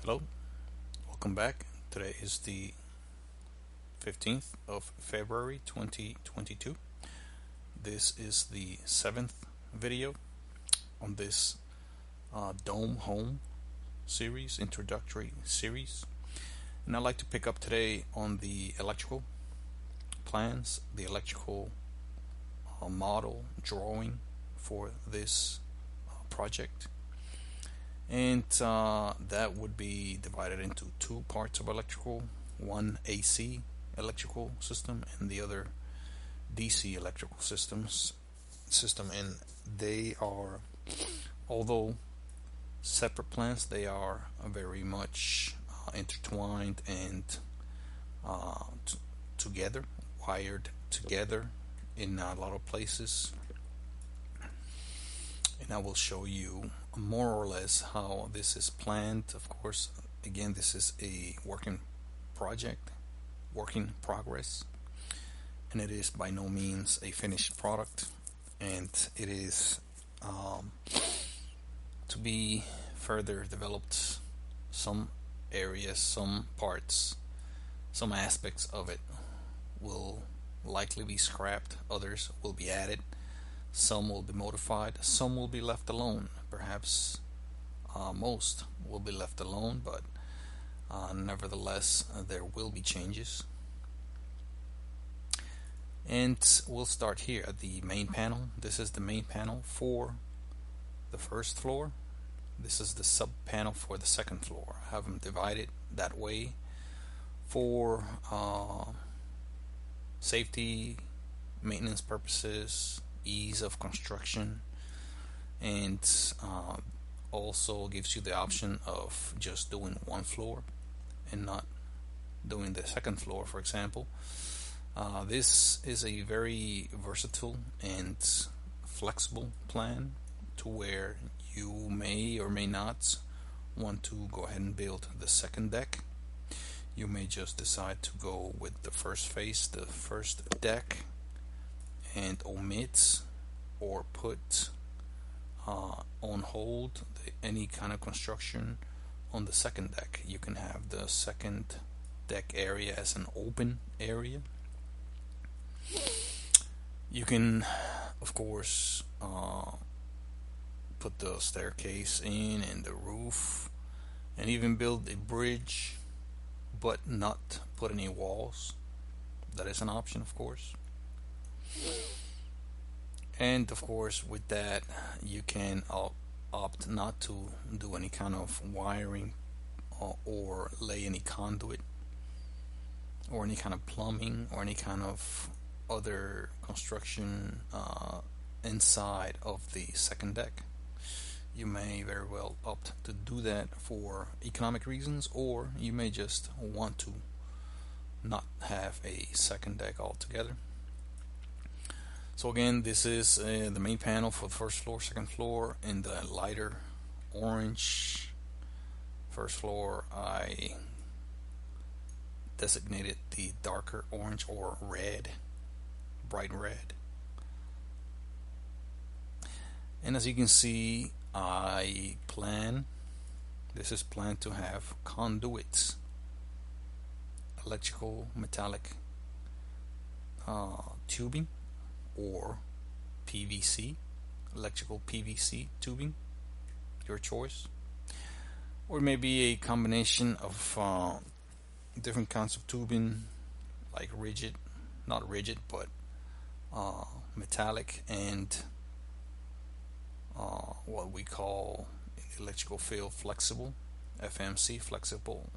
Hello, welcome back. Today is the 15th of February 2022. This is the seventh video on this Dome Home series, introductory series. And I'd like to pick up today on the electrical plans, the electrical model drawing for this project. And that would be divided into two parts of electrical, one AC electrical system and the other DC electrical system. And they are, although separate plans, they are very much intertwined and together, wired together in a lot of places. And I will show you more or less how this is planned. Of course, again, this is a working project, work in progress, and it is by no means a finished product, and it is to be further developed. Some areas, some parts, some aspects of it will likely be scrapped, others will be added. Some will be modified, some will be left alone. Perhaps most will be left alone, but nevertheless, there will be changes. And we'll start here at the main panel. This is the main panel for the first floor. This is the sub panel for the second floor. I have them divided that way for safety, maintenance purposes, ease of construction, and also gives you the option of just doing one floor and not doing the second floor, for example. This is a very versatile and flexible plan to where you may or may not want to go ahead and build the second deck. You may just decide to go with the first phase, the first deck, and omit or put on hold any kind of construction on the second deck. You can have the second deck area as an open area. You can, of course, put the staircase in and the roof, and even build a bridge, but not put any walls. That is an option, of course. And of course, with that, you can opt not to do any kind of wiring or lay any conduit or any kind of plumbing or any kind of other construction inside of the second deck. You may very well opt to do that for economic reasons, or you may just want to not have a second deck altogether. So again, this is the main panel for the first floor, second floor, in the lighter orange. First floor, I designated the darker orange or red, bright red. And as you can see, this is planned to have conduits, electrical metallic tubing, or PVC, electrical PVC tubing, your choice, or maybe a combination of different kinds of tubing, like rigid, not rigid, but metallic, and what we call in the electrical field flexible, FMC, flexible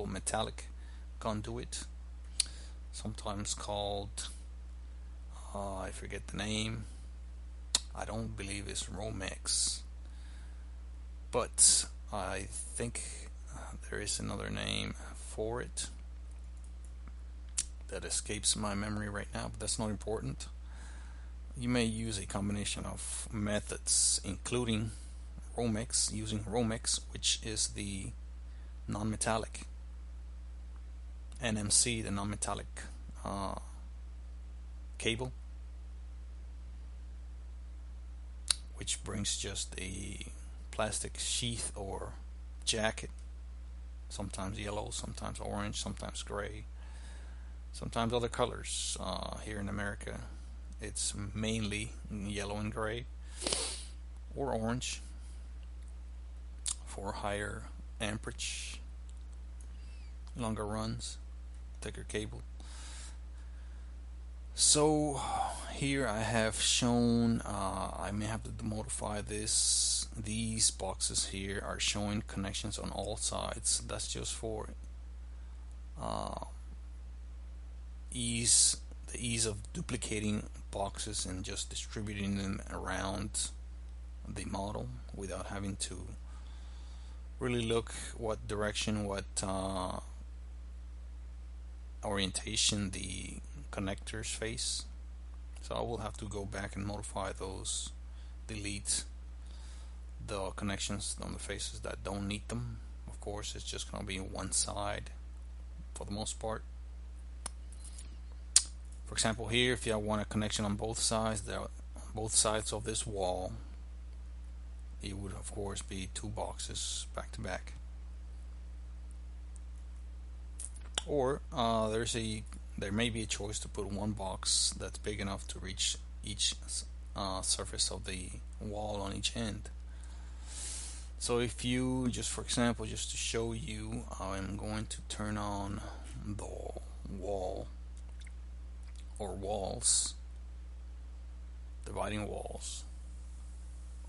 metallic conduit, sometimes called I forget the name. I don't believe it's Romex, but I think there is another name for it that escapes my memory right now, but that's not important. You may use a combination of methods, including using Romex, which is the non-metallic, NMC, the non-metallic cable, which brings just a plastic sheath or jacket sometimes yellow, sometimes orange, sometimes gray, sometimes other colors. Here in America, it's mainly yellow and gray or orange for higher amperage, longer runs, thicker cable. So here I have shown, I may have to modify this. These boxes here are showing connections on all sides. That's just for uh, the ease of duplicating boxes and just distributing them around the model without having to really look what direction, what orientation the connectors face. So I will have to go back and modify those, delete the connections on the faces that don't need them. Of course, it's just going to be one side for the most part. For example, here, if you want a connection on both sides, both sides of this wall, it would of course be two boxes back to back. Or there may be a choice to put one box that's big enough to reach each surface of the wall on each end. So if you, just for example, just to show you, I'm going to turn on the wall or walls, dividing walls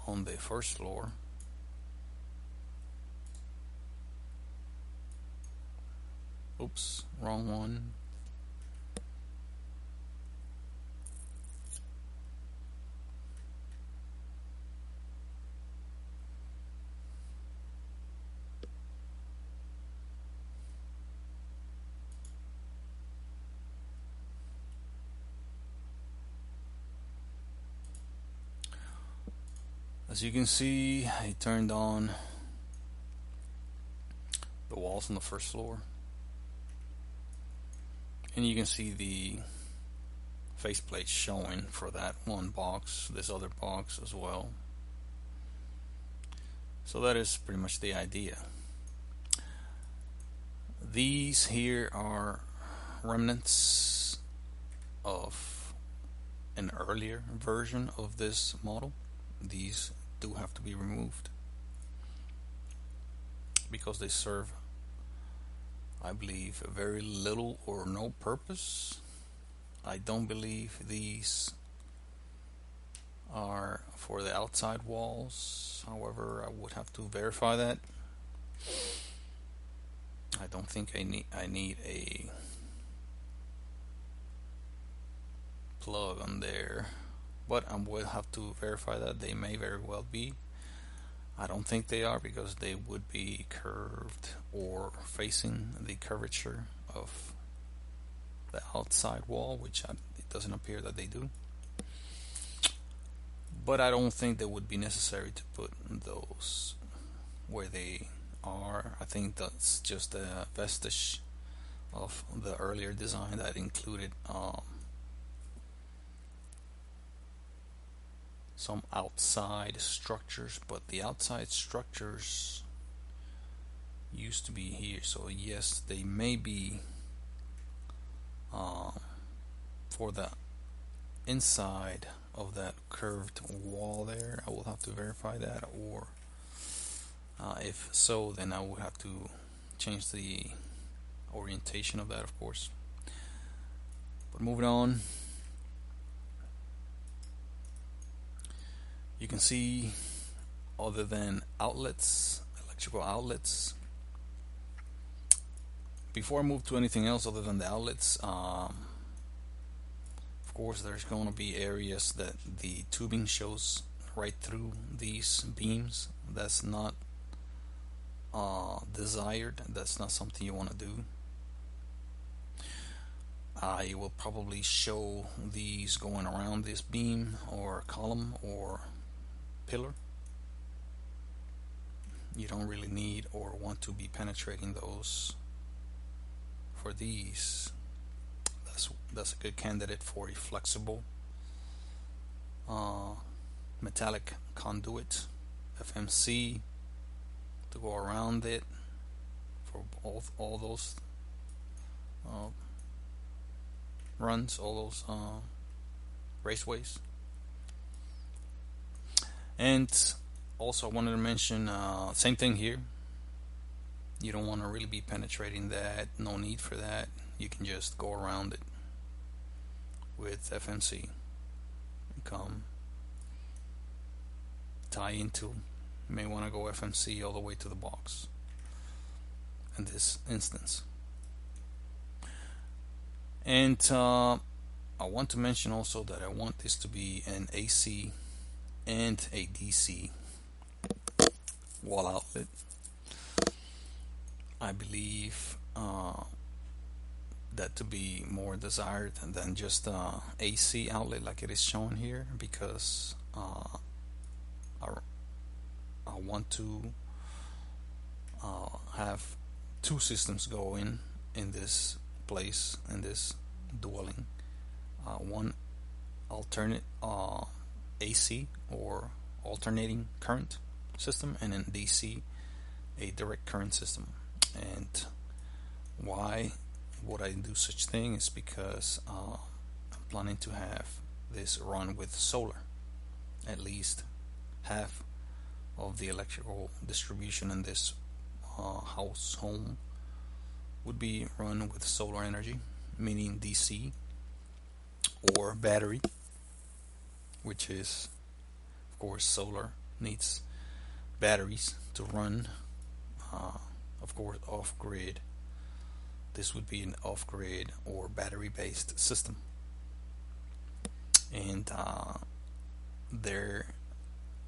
on the first floor. Oops, wrong one. As you can see, I turned on the walls on the first floor, and you can see the faceplate showing for that one box, this other box as well. So that is pretty much the idea. These here are remnants of an earlier version of this model. These do have to be removed because they serve, I believe, very little or no purpose. I don't believe these are for the outside walls. However, I would have to verify that. I don't think I need a plug on there, but I will have to verify that. They may very well be. I don't think they are because they would be curved or facing the curvature of the outside wall, which it doesn't appear that they do. But I don't think that would be necessary to put those where they are. I think that's just a vestige of the earlier design that included some outside structures, but the outside structures used to be here. So yes, they may be for the inside of that curved wall there. I will have to verify that, or if so, then I will have to change the orientation of that, of course. But moving on, you can see, other than outlets, electrical outlets, before I move to anything else other than the outlets, of course there's going to be areas that the tubing shows right through these beams. That's not desired. That's not something you want to do. I will probably show these going around this beam or column or pillar. You don't really need or want to be penetrating those for these. That's a good candidate for a flexible metallic conduit, FMC, to go around it all those uh, runs, all those raceways. And also I wanted to mention same thing here. You don't want to really be penetrating that, no need for that. You can just go around it with FMC and come tie into. You may want to go FMC all the way to the box in this instance. And I want to mention also that I want this to be an AC and a DC wall outlet. I believe that to be more desired than just AC outlet like it is shown here, because I want to have two systems going in this place, in this dwelling. One alternate AC or alternating current system, and then DC, a direct current system. And why would I do such thing is because I'm planning to have this run with solar. At least half of the electrical distribution in this home would be run with solar energy, meaning DC or battery, which is, of course, solar needs batteries to run, of course, off-grid. This would be an off-grid or battery-based system. And there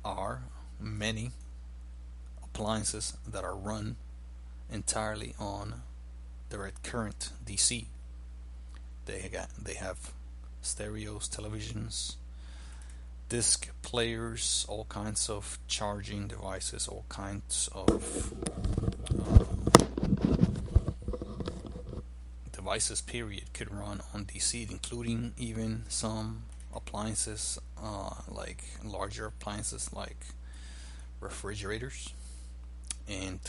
are many appliances that are run entirely on direct current DC. They have stereos, televisions, disc players, all kinds of charging devices, all kinds of devices period could run on DC, including even some appliances like larger appliances like refrigerators and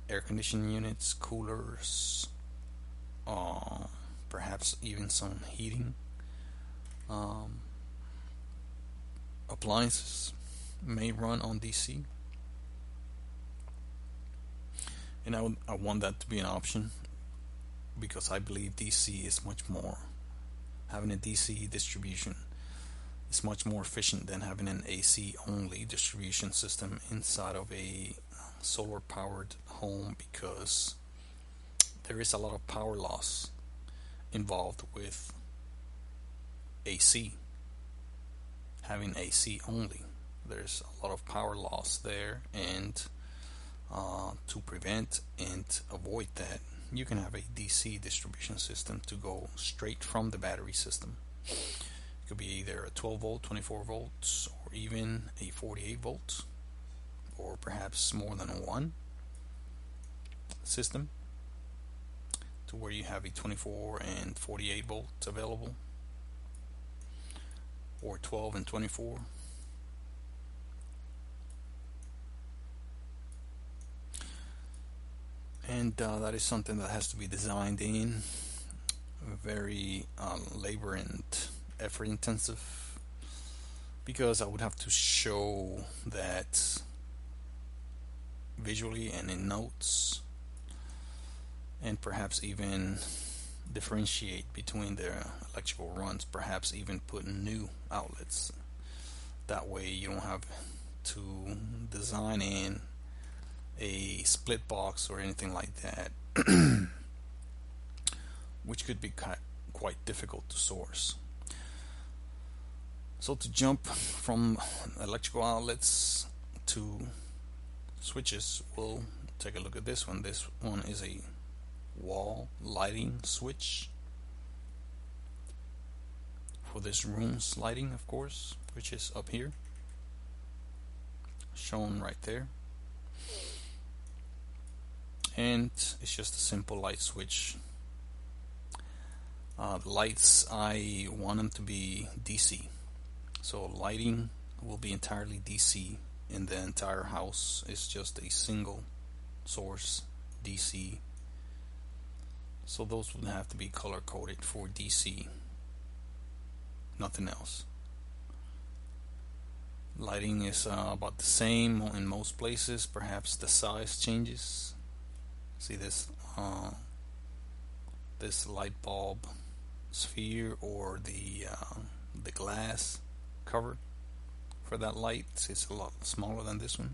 air conditioning units, coolers, perhaps even some heating appliances may run on DC. And I want that to be an option, because I believe DC is much more, having a DC distribution is much more efficient than having an AC only distribution system inside of a solar powered home, because there is a lot of power loss involved with AC. Having AC only, there's a lot of power loss there, and to prevent and avoid that, you can have a DC distribution system to go straight from the battery system. It could be either a 12 volt, 24 volts, or even a 48 volts, or perhaps more than one system, to where you have a 24 and 48 volts available, or 12 and 24. And that is something that has to be designed in, very labor and effort intensive, because I would have to show that visually and in notes, and perhaps even differentiate between their electrical runs, perhaps even put new outlets. That way you don't have to design in a split box or anything like that, which could be quite difficult to source. So to jump from electrical outlets to switches, we'll take a look at this one. This one is a wall lighting switch for this room's lighting, of course, which is up here, shown right there. And it's just a simple light switch. The lights, I want them to be DC, so lighting will be entirely DC, and the entire house is just a single source DC. So those would have to be color coded for DC, nothing else. Lighting is about the same in most places. Perhaps the size changes. See this light bulb sphere, or the glass cover for that light is a lot smaller than this one,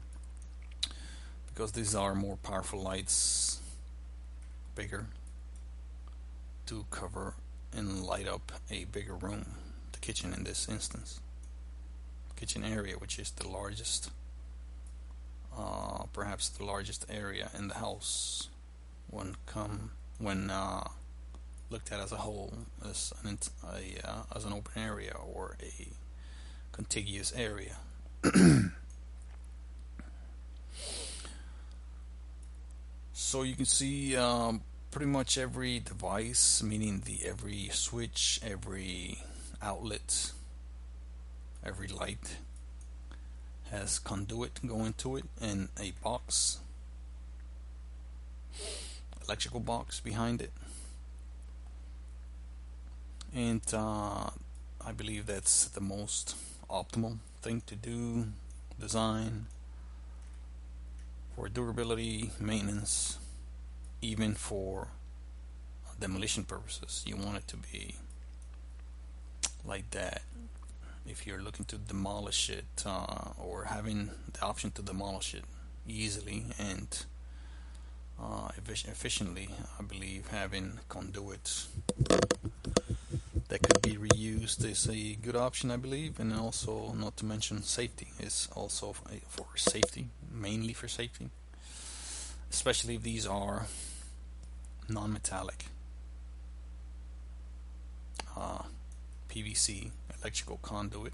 because these are more powerful lights, bigger, to cover and light up a bigger room, the kitchen in this instance, kitchen area, which is the largest, perhaps the largest area in the house when looked at as a whole, as an open area or a contiguous area. So you can see pretty much every device, meaning every switch, every outlet, every light has conduit going to it and a box, electrical box behind it. And I believe that's the most optimal thing to do, design, for durability, maintenance, even for demolition purposes. You want it to be like that. If you're looking to demolish it, or having the option to demolish it easily and efficiently, I believe having conduits that could be reused is a good option, I believe. And also, not to mention, safety is also for safety, mainly for safety, especially if these are non-metallic PVC electrical conduit.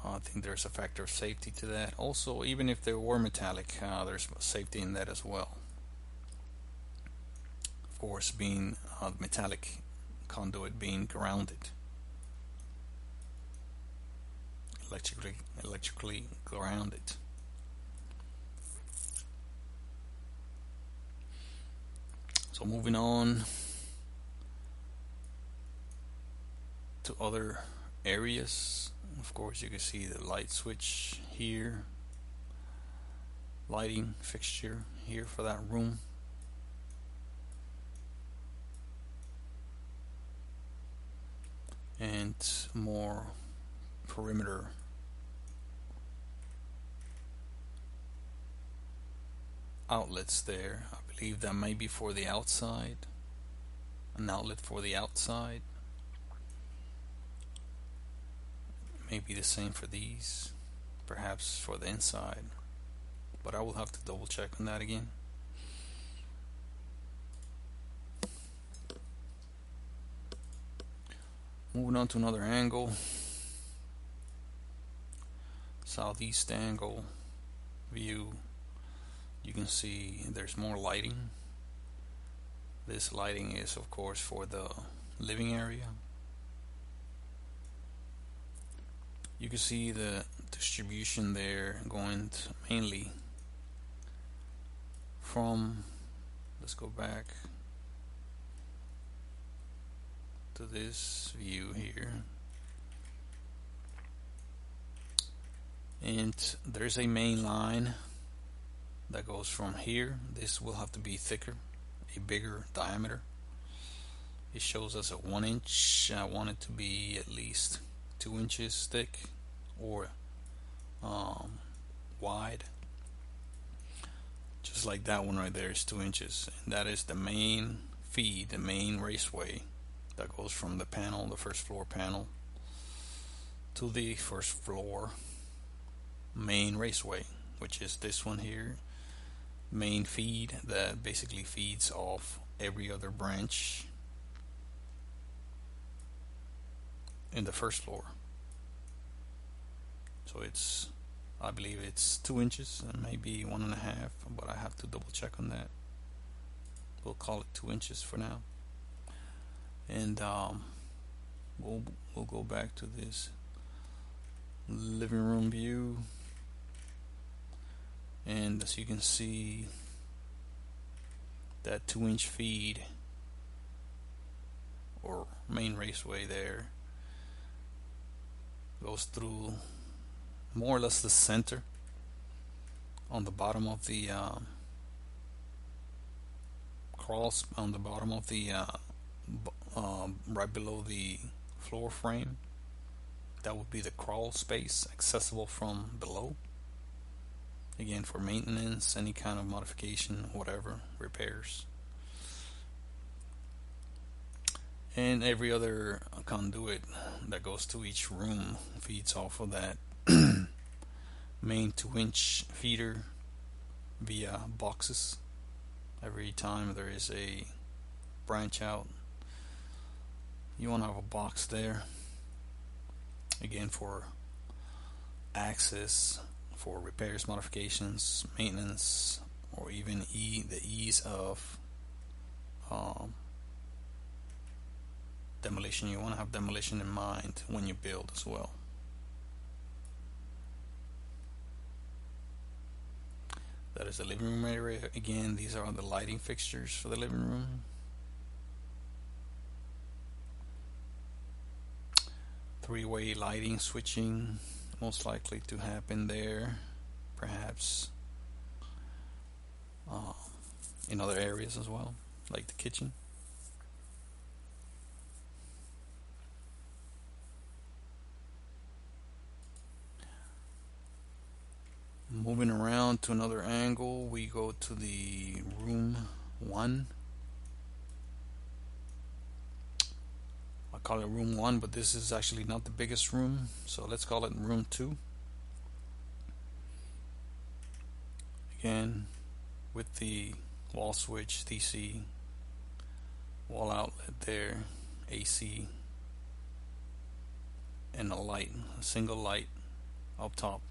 I think there's a factor of safety to that. Also, even if they were metallic, there's safety in that as well. Of course, being metallic conduit being grounded, electrically grounded. So moving on to other areas. Of course, you can see the light switch here, lighting fixture here for that room. And more perimeter outlets there. I believe that may be for the outside, an outlet for the outside. Maybe the same for these, perhaps for the inside, but I will have to double check on that again. Moving on to another angle, southeast angle view. You can see there's more lighting. This lighting is, of course, for the living area. You can see the distribution there going mainly from, let's go back to this view here, and there's a main line that goes from here. This will have to be thicker, a bigger diameter. It shows us a 1 inch. I want it to be at least 2 inches thick or wide, just like that one right there is 2 inches, and that is the main feed, the main raceway that goes from the panel, the first floor panel, to the first floor main raceway, which is this one here, main feed that basically feeds off every other branch in the first floor. So it's, I believe it's 2 inches and maybe 1.5, but I have to double check on that. We'll call it 2 inches for now. And we'll go back to this living room view. And as you can see, that 2-inch feed or main raceway there goes through more or less the center on the bottom of the crawls, on the bottom of the right below the floor frame. That would be the crawl space accessible from below, again for maintenance, any kind of modification, whatever, repairs. And every other conduit that goes to each room feeds off of that main 2-inch feeder via boxes. Every time there is a branch out, you want to have a box there, again for access, for repairs, modifications, maintenance, or even the ease of demolition. You want to have demolition in mind when you build as well. That is the living room area. Again, these are the lighting fixtures for the living room. Three-way lighting switching most likely to happen there, perhaps in other areas as well, like the kitchen. Moving around to another angle, we go to the room 1. I call it room 1, but this is actually not the biggest room, so let's call it room 2. Again, with the wall switch, DC, wall outlet there, AC, and a light, a single light up top.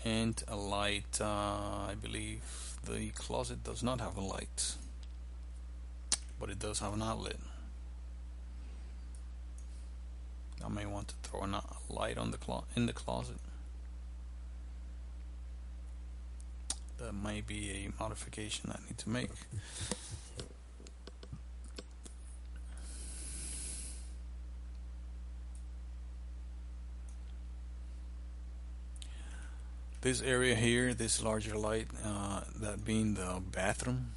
And a light, I believe the closet does not have a light, but it does have an outlet. I may want to throw a light on in the closet. That may be a modification I need to make. This area here, this larger light, that being the bathroom.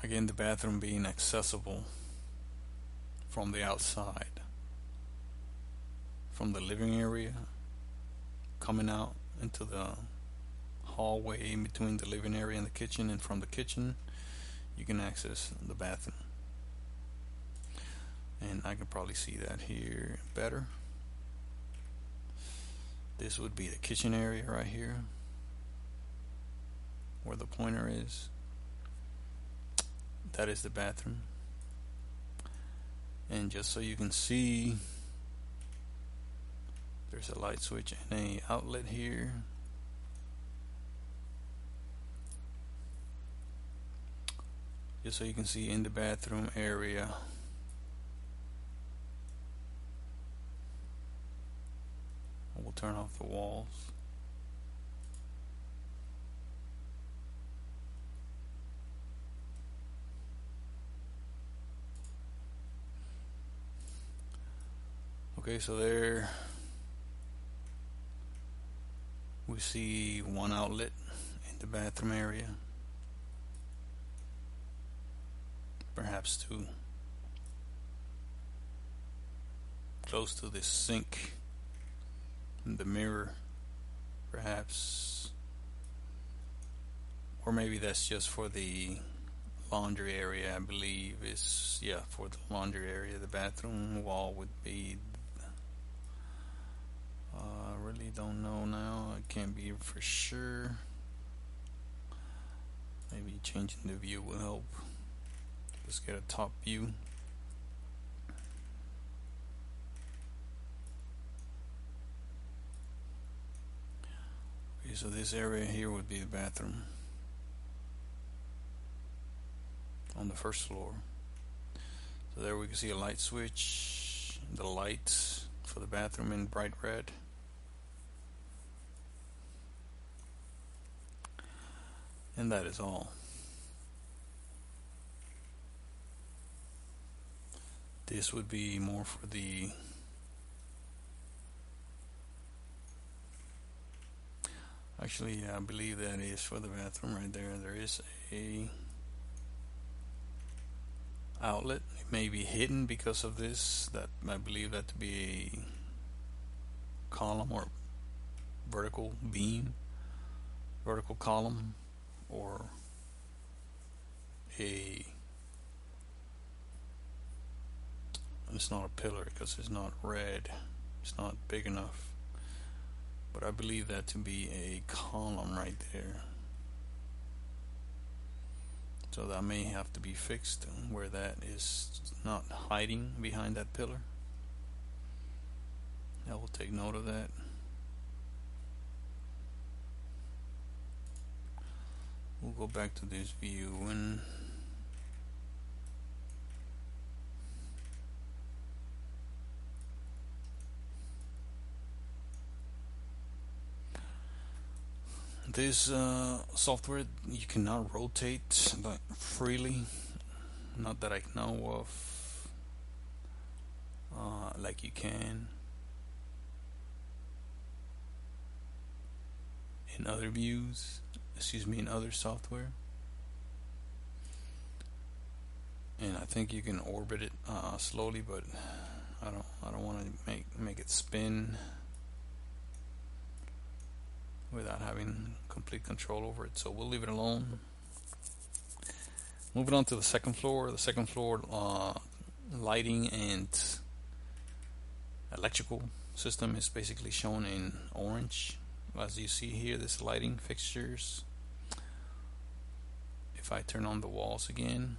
Again, the bathroom being accessible from the outside, from the living area, coming out into the hallway in between the living area and the kitchen, and from the kitchen you can access the bathroom. And I can probably see that here better. This would be the kitchen area right here, where the pointer is. That is the bathroom. And just so you can see, there's a light switch and a outlet here. Just so you can see in the bathroom area, we'll turn off the walls. Okay, so there we see one outlet in the bathroom area, perhaps two, close to the sink, the mirror, perhaps, or maybe that's just for the laundry area. I believe is, yeah, for the laundry area. The bathroom wall would be, I really don't know now. I can't be for sure. Maybe changing the view will help. Let's get a top view. Okay, so this area here would be the bathroom on the first floor. So there we can see a light switch, the lights for the bathroom in bright red. And that is all. This would be more for the actually, I believe that is for the bathroom right there. There is a outlet. It may be hidden because of this. That I believe that to be a column or vertical beam, vertical column, or a it's not a pillar because it's not red. It's not big enough. But I believe that to be a column right there. So that may have to be fixed where that is not hiding behind that pillar. I will take note of that. We'll go back to this view and this software you cannot rotate but freely, not that I know of, like you can in other views, in other software. And I think you can orbit it slowly, but I don't want to make it spin without having complete control over it, so we'll leave it alone. Moving on to the second floor. The second floor lighting and electrical system is basically shown in orange. As you see here, this lighting fixtures. If I turn on the walls again,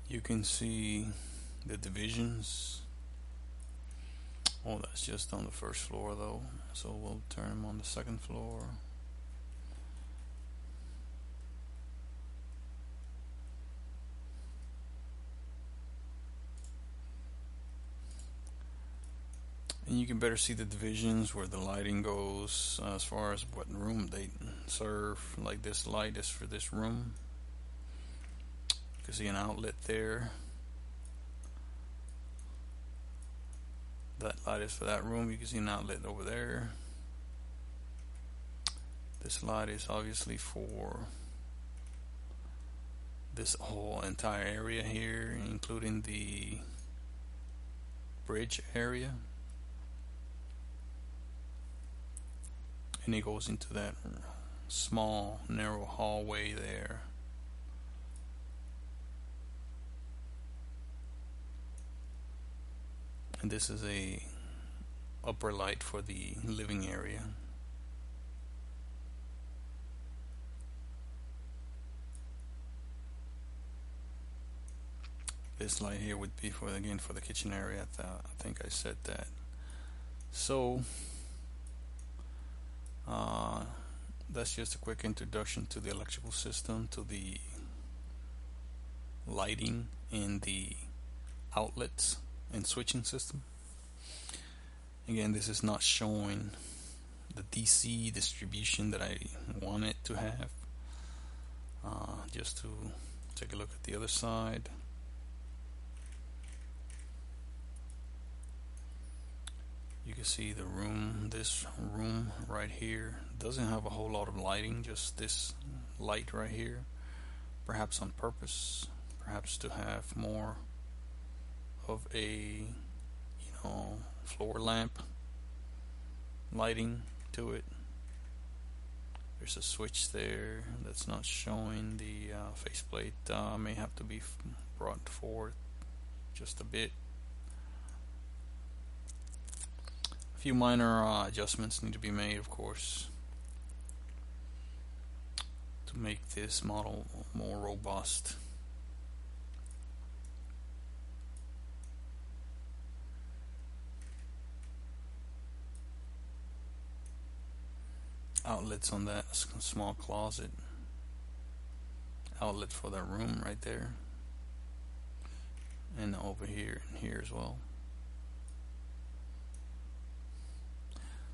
you can see the divisions. Oh, that's just on the first floor though, so we'll turn them on the second floor. And you can better see the divisions where the lighting goes as far as what room they serve. Like this light is for this room. You can see an outlet there. That light is for that room. You can see an outlet over there. This light is obviously for this whole entire area here, including the bridge area. And it goes into that small narrow hallway there. And this is a upper light for the living area. This light here would be for, again, for the kitchen area. I think I said that. So that's just a quick introduction to the electrical system, to the lighting and the outlets and switching system. Again, this is not showing the DC distribution that I want it to have. Just to take a look at the other side. You can see the room, this room right here doesn't have a whole lot of lighting, just this light right here, perhaps on purpose, perhaps to have more of a, floor lamp lighting to it. There's a switch there that's not showing. The faceplate may have to be brought forward just a bit. few minor adjustments need to be made, of course, to make this model more robust. Outlets on that small closet, outlet for that room right there, and over here and here as well.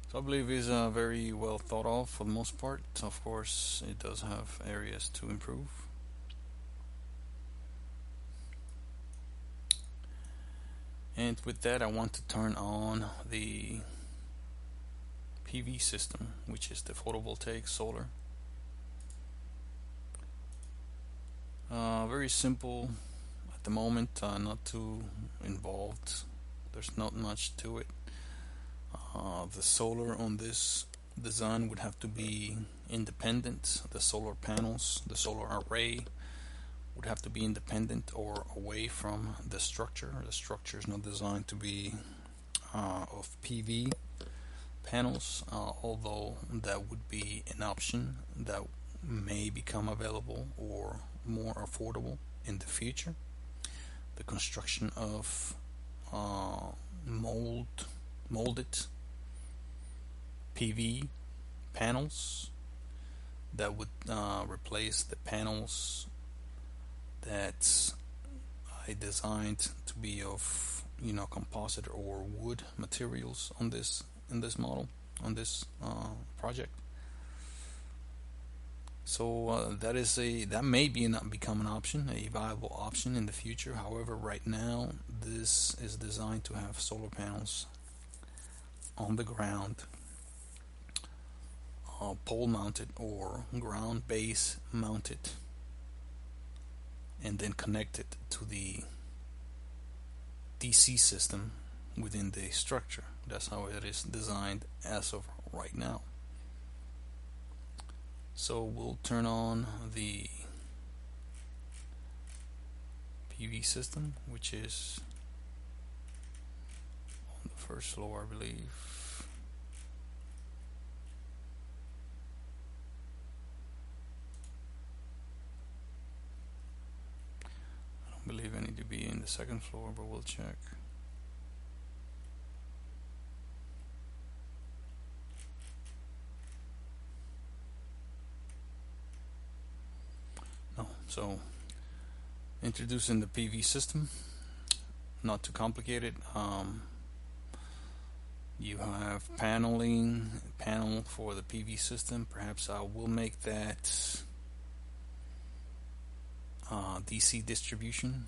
So I believe it's very well thought of for the most part. Of course, it does have areas to improve. And with that, I want to turn on the PV system, which is the photovoltaic solar. Very simple at the moment, not too involved. There's not much to it. The solar on this design would have to be independent. The solar panels, the solar array would have to be independent or away from the structure. The structure is not designed to be of PV panels, although that would be an option that may become available or more affordable in the future. The construction of molded PV panels that would replace the panels that I designed to be of composite or wood materials on this model, on this project. So that may become an option, a viable option in the future. However, right now this is designed to have solar panels on the ground, pole mounted or ground base mounted, and then connected to the DC system within the structure. That's how it is designed as of right now. So we'll turn on the PV system, which is on the first floor, I believe. I don't believe I need to be in the second floor, but we'll check. So introducing the PV system, not too complicated. You have panel for the PV system. Perhaps I will make that DC distribution.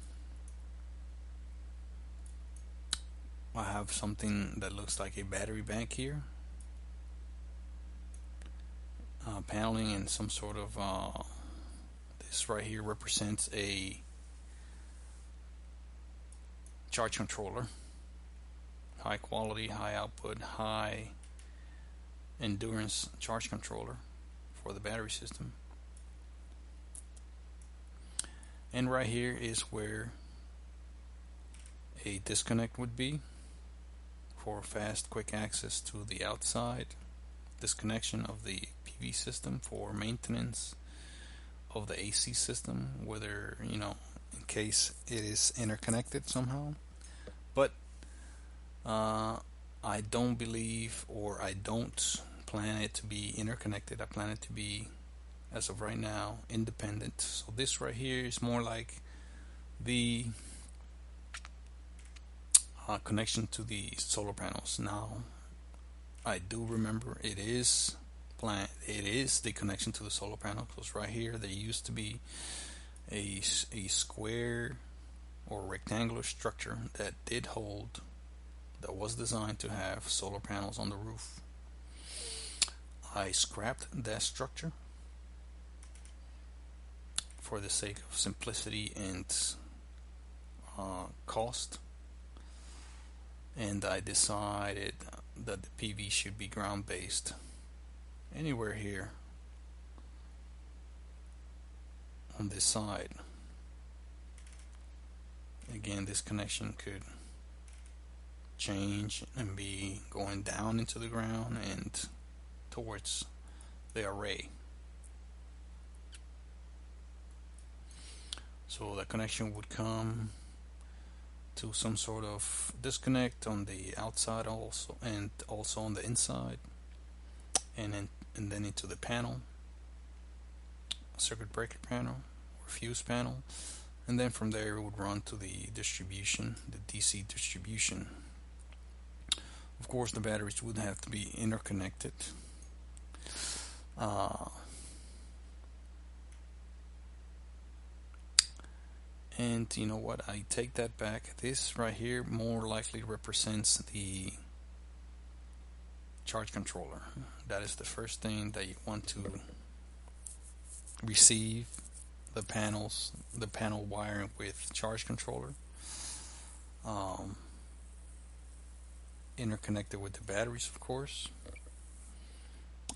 I have something that looks like a battery bank here, paneling and some sort of this right here represents a charge controller, high quality, high output, high endurance charge controller for the battery system. And right here is where a disconnect would be for fast, quick access to the outside, disconnection of the PV system for maintenance of the AC system, whether in case it is interconnected somehow. But I don't believe, or I don't plan it to be interconnected. I plan it to be, as of right now, independent. So this right here is more like the connection to the solar panels. Now I do remember it is the connection to the solar panel, because right here there used to be a square or rectangular structure that was designed to have solar panels on the roof. I scrapped that structure for the sake of simplicity and cost, and I decided that the PV should be ground based anywhere here on this side. Again, this connection could change and be going down into the ground and towards the array. So the connection would come to some sort of disconnect on the outside also, and also on the inside, and then into the panel, circuit breaker panel or fuse panel, and then from there it would run to the distribution, the DC distribution. Of course, the batteries would have to be interconnected. And you know what, I take that back. This right here more likely represents the charge controller. That is the first thing that you want to receive the panels, the panel wiring with charge controller, interconnected with the batteries, of course.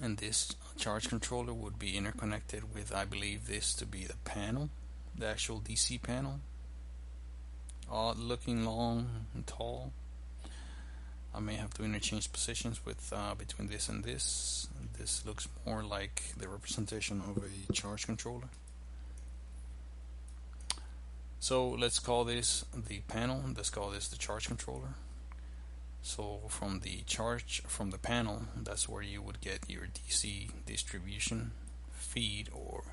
And this charge controller would be interconnected with, I believe this to be the panel, the actual DC panel, odd looking, long and tall. I may have to interchange positions with between this and this. This looks more like the representation of a charge controller. So let's call this the panel, let's call this the charge controller. So from the panel, that's where you would get your DC distribution feed or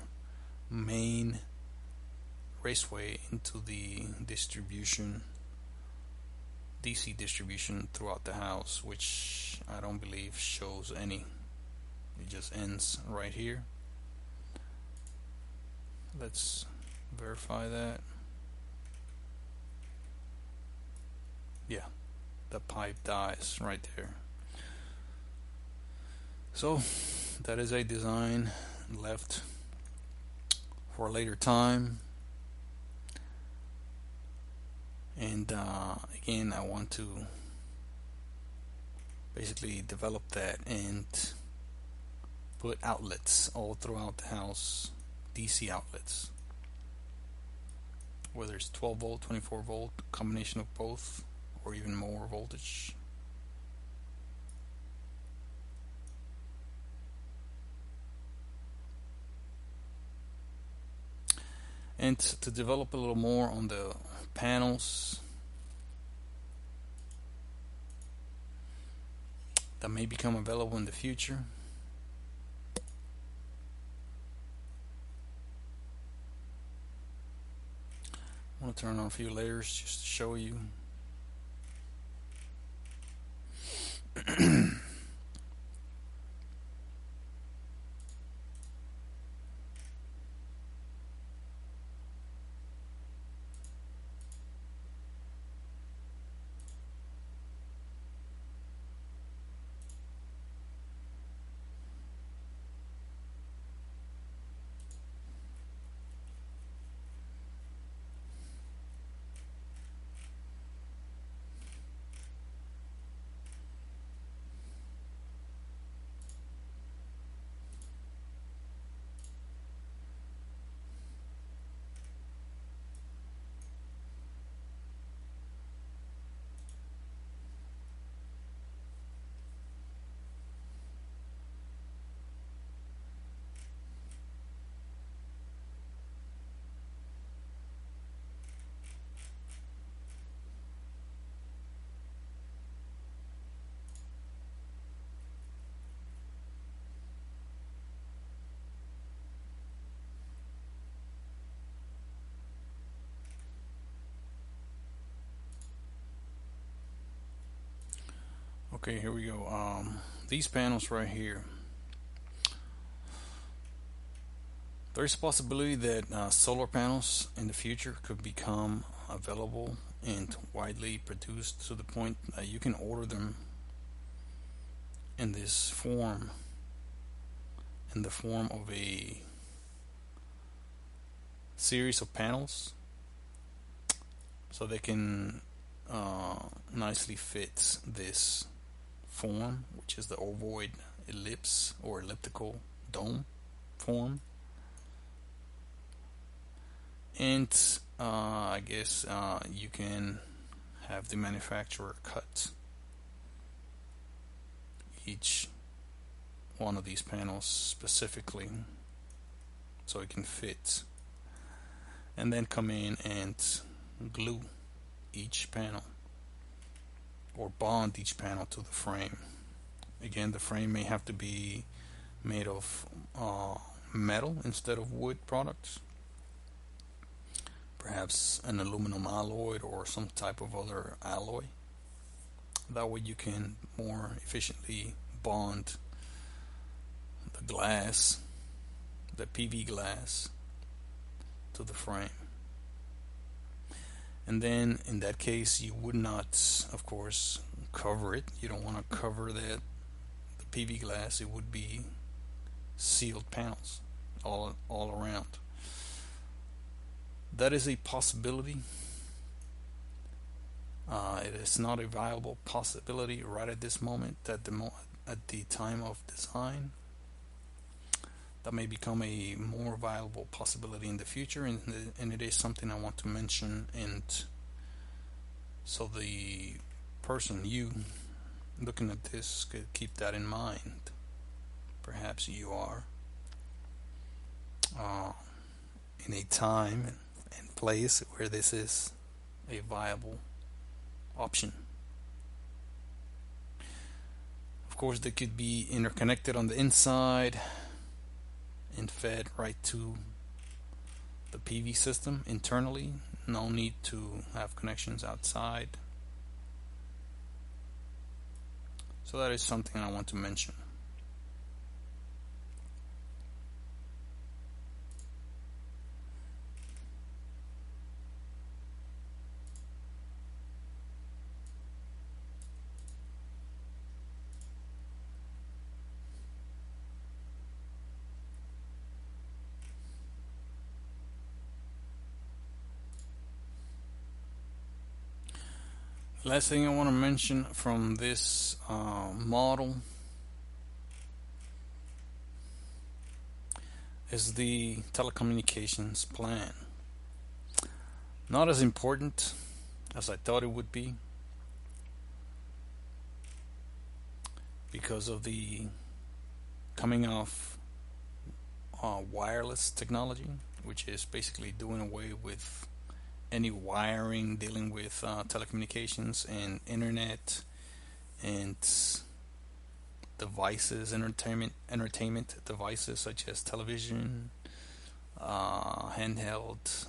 main raceway into the distribution, DC distribution throughout the house, which I don't believe shows any. It just ends right here. Let's verify that. Yeah, the pipe dies right there. So that is a design left for a later time. And again, I want to basically develop that and put outlets all throughout the house, DC outlets, whether it's 12 volt, 24 volt, combination of both, or even more voltage. And to develop a little more on the panels that may become available in the future, I want to turn on a few layers just to show you. Okay, here we go. These panels right here, there's a possibility that solar panels in the future could become available and widely produced to the point that you can order them in this form, in the form of a series of panels, so they can nicely fit this form, which is the ovoid ellipse or elliptical dome form. And I guess you can have the manufacturer cut each one of these panels specifically so it can fit, and then come in and glue each panel or bond each panel to the frame. Again, the frame may have to be made of metal instead of wood products, perhaps an aluminum alloy or some type of other alloy. That way you can more efficiently bond the glass, the PV glass, to the frame. And then in that case you would not, of course, cover it. You don't want to cover the PV glass. It would be sealed panels all around. That is a possibility. It is not a viable possibility right at this moment, at the time of design. That may become a more viable possibility in the future, and it is something I want to mention, and so the person, you looking at this, could keep that in mind. Perhaps you are in a time and place where this is a viable option. Of course, they could be interconnected on the inside and fed right to the PV system internally. No need to have connections outside. So that is something I want to mention. Last thing I want to mention from this model is the Telecommunications Plan. Not as important as I thought it would be because of the coming of wireless technology, which is basically doing away with any wiring, dealing with telecommunications and internet and devices, entertainment devices such as television, handheld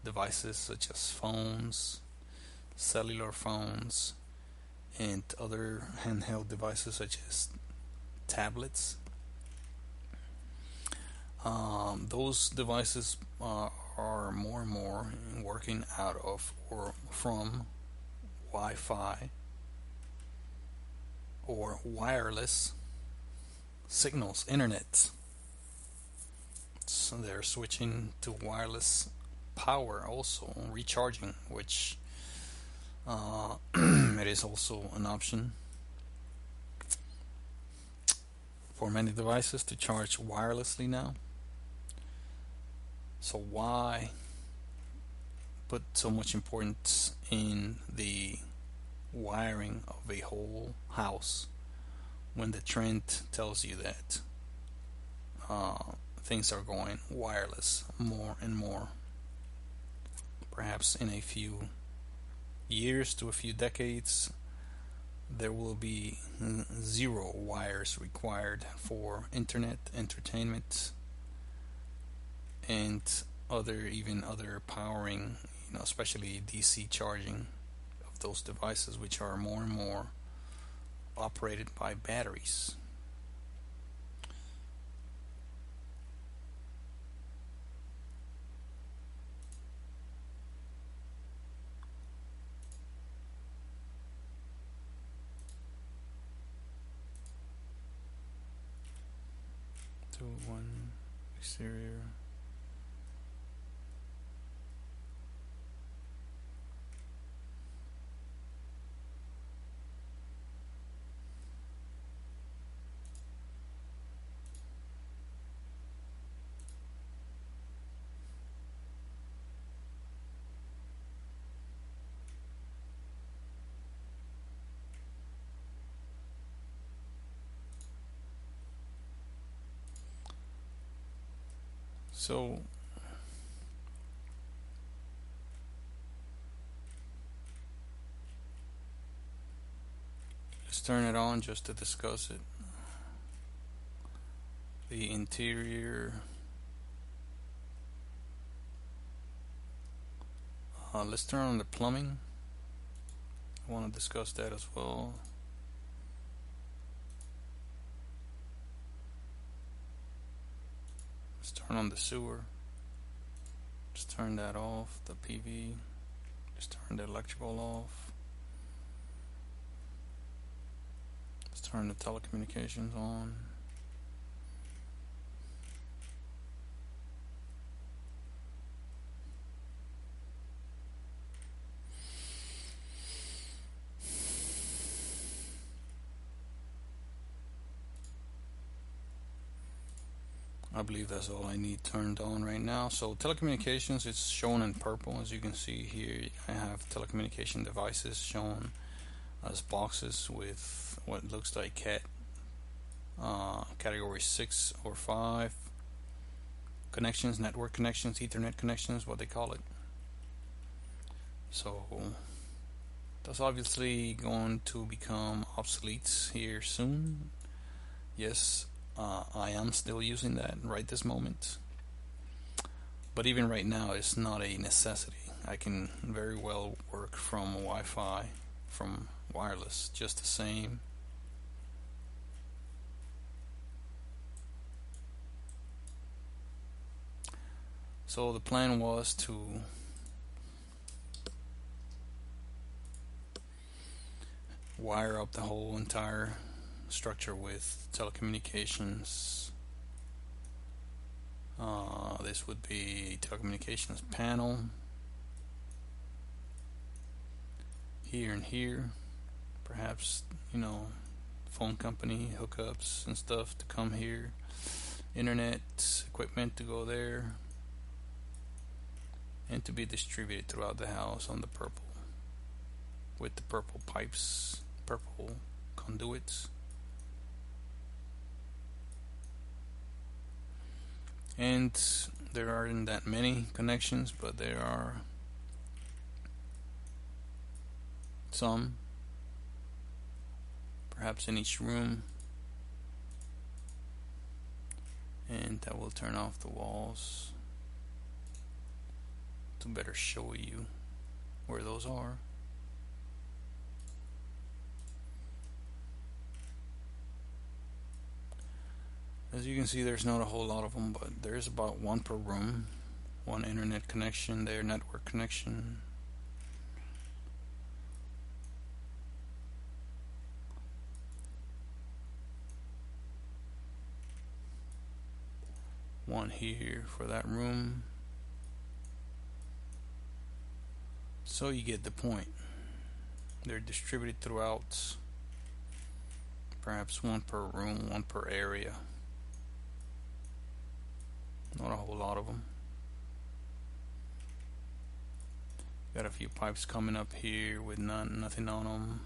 devices such as phones, cellular phones, and other handheld devices such as tablets. Those devices are more and more working out of or from Wi-Fi or wireless signals, internet. So they're switching to wireless power, also recharging, which it is also an option for many devices to charge wirelessly now. So why put so much importance in the wiring of a whole house when the trend tells you that things are going wireless more and more? Perhaps in a few years to a few decades there will be zero wires required for internet, entertainment, and other powering, especially DC charging of those devices, which are more and more operated by batteries. One exterior. So let's turn it on just to discuss it. The interior. Let's turn on the plumbing. I want to discuss that as well. Let's turn on the sewer. Just turn that off, the PV. Just turn the electrical off. Let's turn the telecommunications on. I believe that's all I need turned on right now. So telecommunications, it's shown in purple. As you can see here, I have telecommunication devices shown as boxes with what looks like category 6 or 5 connections, network connections, Ethernet connections, what they call it. So that's obviously going to become obsolete here soon. Yes, I am still using that right this moment, but even right now it's not a necessity. I can very well work from Wi-Fi, from wireless, just the same. So the plan was to wire up the whole entire structure with telecommunications. This would be telecommunications panel here and here, perhaps, phone company hookups and stuff to come here, internet equipment to go there, and to be distributed throughout the house on the purple, with the purple pipes, purple conduits. And there aren't that many connections, but there are some, perhaps in each room, and that will turn off the walls to better show you where those are. As you can see, there's not a whole lot of them, but there's about one per room. One internet connection there, network connection. One here for that room. So you get the point. They're distributed throughout, perhaps one per room, one per area. Not a whole lot of them. Got a few pipes coming up here with nothing on them.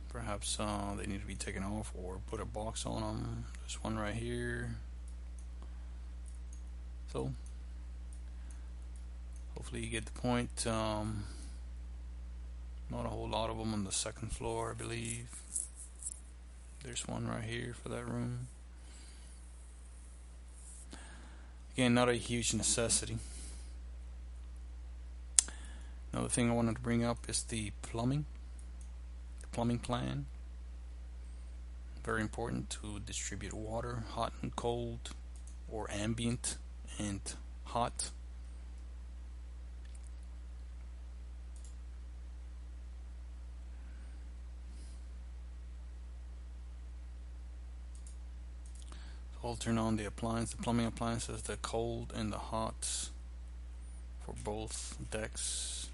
Perhaps they need to be taken off or put a box on them. There's one right here. So hopefully you get the point. Not a whole lot of them on the second floor, I believe. There's one right here for that room. Again, not a huge necessity. Another thing I wanted to bring up is the plumbing plan. Very important to distribute water, hot and cold, or ambient and hot. So I'll turn on the plumbing appliances, the cold and the hot for both decks.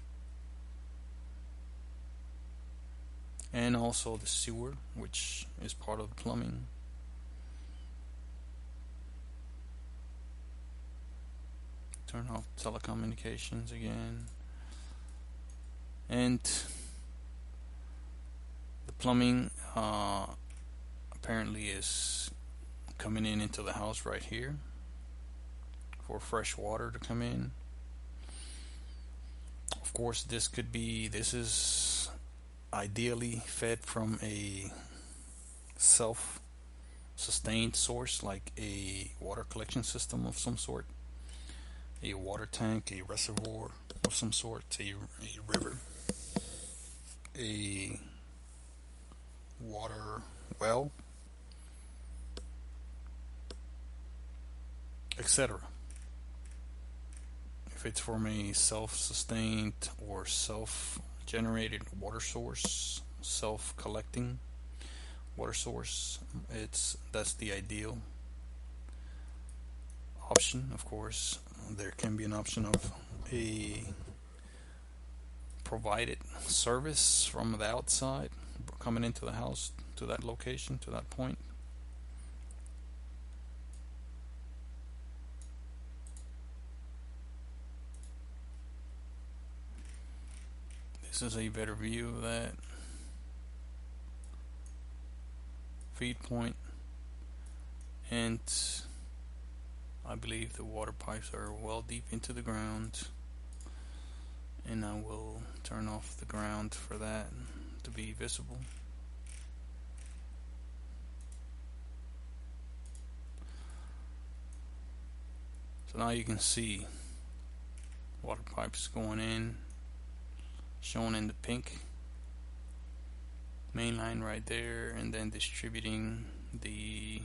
And also the sewer, which is part of the plumbing. Turn off telecommunications again. And the plumbing apparently is coming into the house right here. for fresh water to come in. Of course, this is ideally fed from a self-sustained source, like a water collection system of some sort, a water tank, a reservoir of some sort, a river, a water well, etc. If it's from a self-sustained or self-generated water source, self-collecting water source, that's the ideal option. Of course, there can be an option of a provided service from the outside coming into the house to that location, to that point. This is a better view of that feed point, and I believe the water pipes are well deep into the ground, and I will turn off the ground for that to be visible. So now you can see water pipes going in, shown in the pink main line right there, and then distributing the,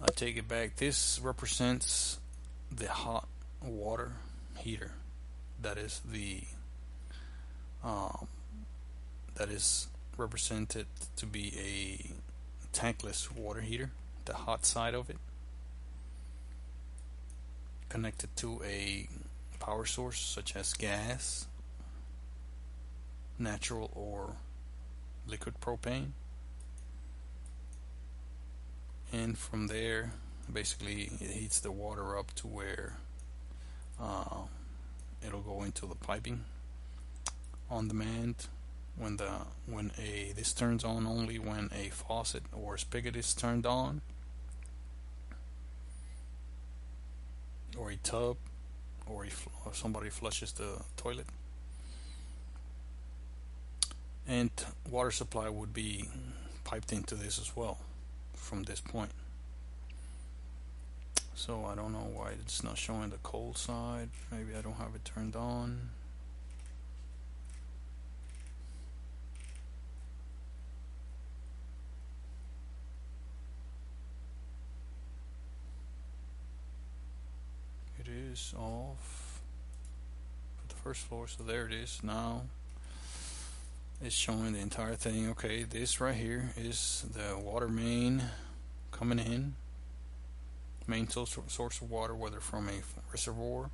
I take it back, this represents the hot water heater. That is the that is represented to be a tankless water heater, the hot side of it, connected to a power source such as gas, natural or liquid propane, and from there basically it heats the water up to where it'll go into the piping on demand. This turns on only when a faucet or spigot is turned on, or a tub, or somebody flushes the toilet. And water supply would be piped into this as well from this point. So I don't know why it's not showing the cold side. Maybe I don't have it turned on. It is off for the first floor, so there it is. Now it's showing the entire thing. Okay, this right here is the water main coming in, main source of water, whether from a reservoir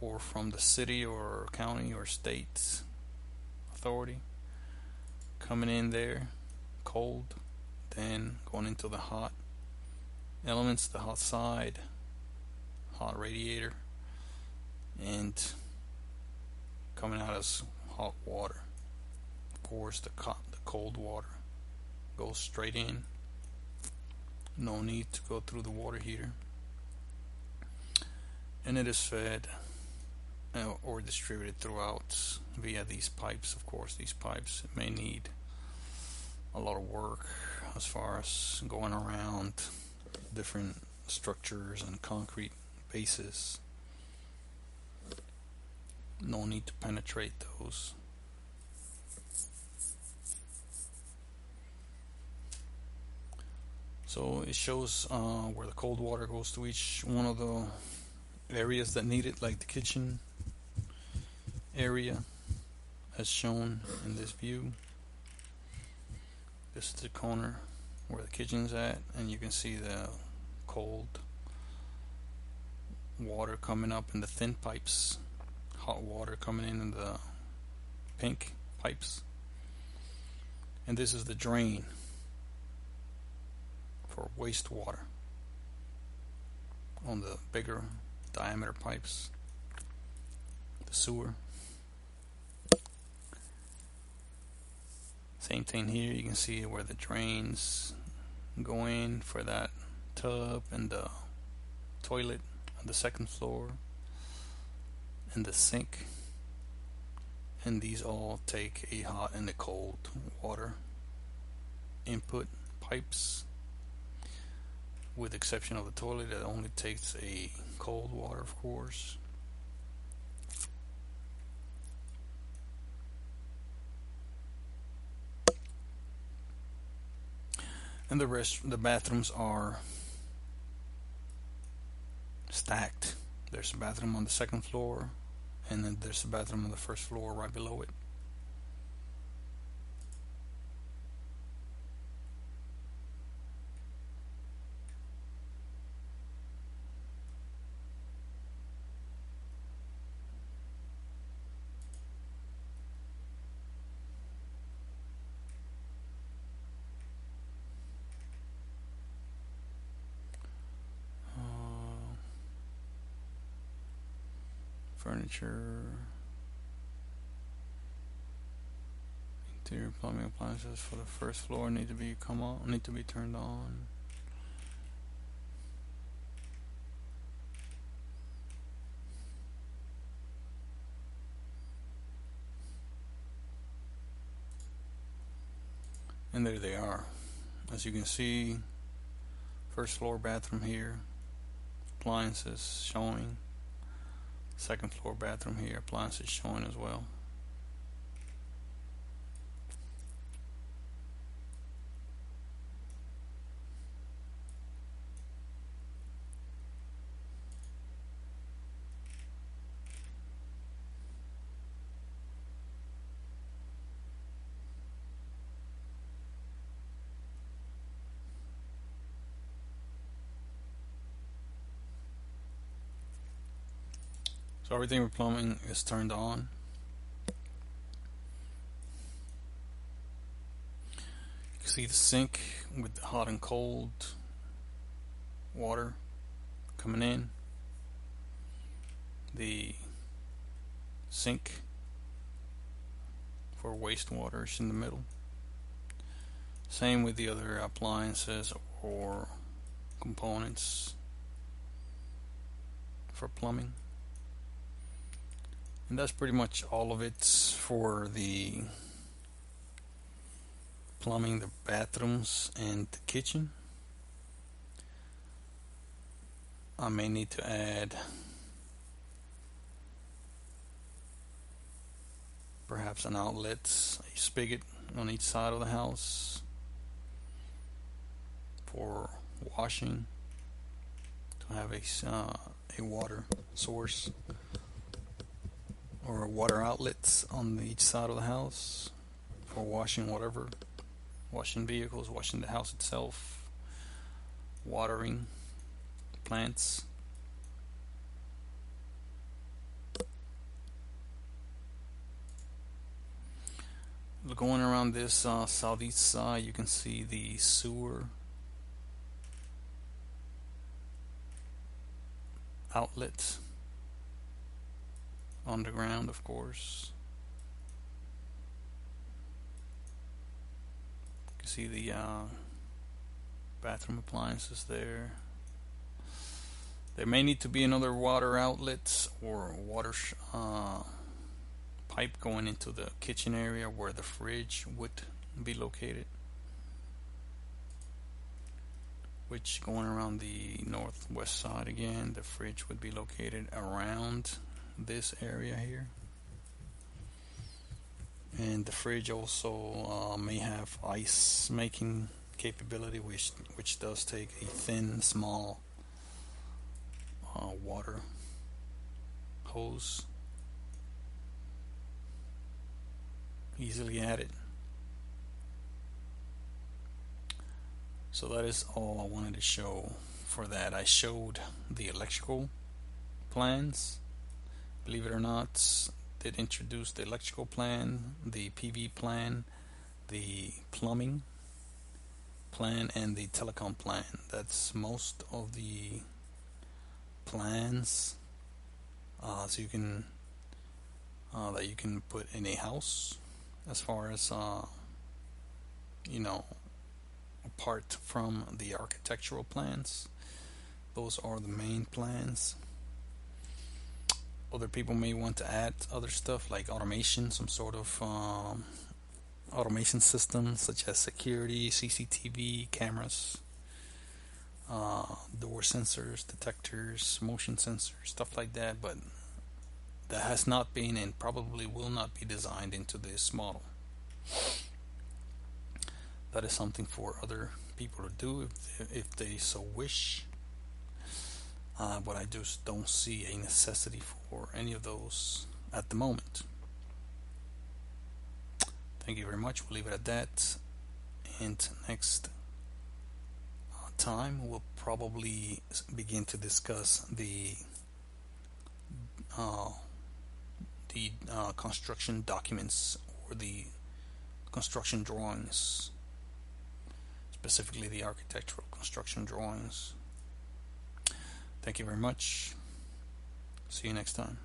or from the city or county or state authority, coming in there cold, then going into the hot elements, the hot side, hot radiator, and coming out as hot water. Of course, the cold water goes straight in. No need to go through the water heater, and it is fed or distributed throughout via these pipes. Of course, these pipes may need a lot of work as far as going around different structures and concrete bases. No need to penetrate those. So it shows where the cold water goes to each one of the areas that need it, like the kitchen area as shown in this view. This is the corner where the kitchen's at, and you can see the cold water coming up in the thin pipes, hot water coming in the pink pipes, and this is the drain for wastewater on the bigger diameter pipes, the sewer. Same thing here, you can see where the drains go in for that tub and the toilet on the second floor and the sink, and these all take a hot and a cold water input pipes, with the exception of the toilet that only takes a cold water, of course. And the bathrooms are stacked. There's a bathroom on the second floor, and then there's a bathroom on the first floor right below it. Furniture, interior plumbing appliances for the first floor need to be turned on. And there they are. As you can see, first floor bathroom here, appliances showing. Second floor bathroom here, appliances showing as well. So everything with plumbing is turned on. You can see the sink with the hot and cold water coming in. The sink for wastewater is in the middle. Same with the other appliances or components for plumbing. And that's pretty much all of it for the plumbing, the bathrooms, and the kitchen. I may need to add perhaps an outlet, a spigot on each side of the house for washing, to have a water source or water outlets on each side of the house for washing whatever, washing vehicles, washing the house itself, watering plants. Going around this southeast side, you can see the sewer outlet underground, of course. You can see the bathroom appliances there. There may need to be another water outlet or water pipe going into the kitchen area where the fridge would be located, which going around the northwest side again, the fridge would be located around this area here. And the fridge also may have ice making capability, which does take a thin, small water hose, easily added. So that is all I wanted to show for that. I showed the electrical plans. Believe it or not, did introduce the electrical plan, the PV plan, the plumbing plan, and the telecom plan. That's most of the plans so you can that you can put in a house, as far as you know, apart from the architectural plans. Those are the main plans. Other people may want to add other stuff like automation, some sort of automation system such as security, CCTV cameras, door sensors, detectors, motion sensors, stuff like that, but that has not been and probably will not be designed into this model. That is something for other people to do if they so wish. But I just don't see a necessity for any of those at the moment. Thank you very much. We'll leave it at that. And next time we'll probably begin to discuss the construction documents or the construction drawings, specifically the architectural construction drawings. Thank you very much. See you next time.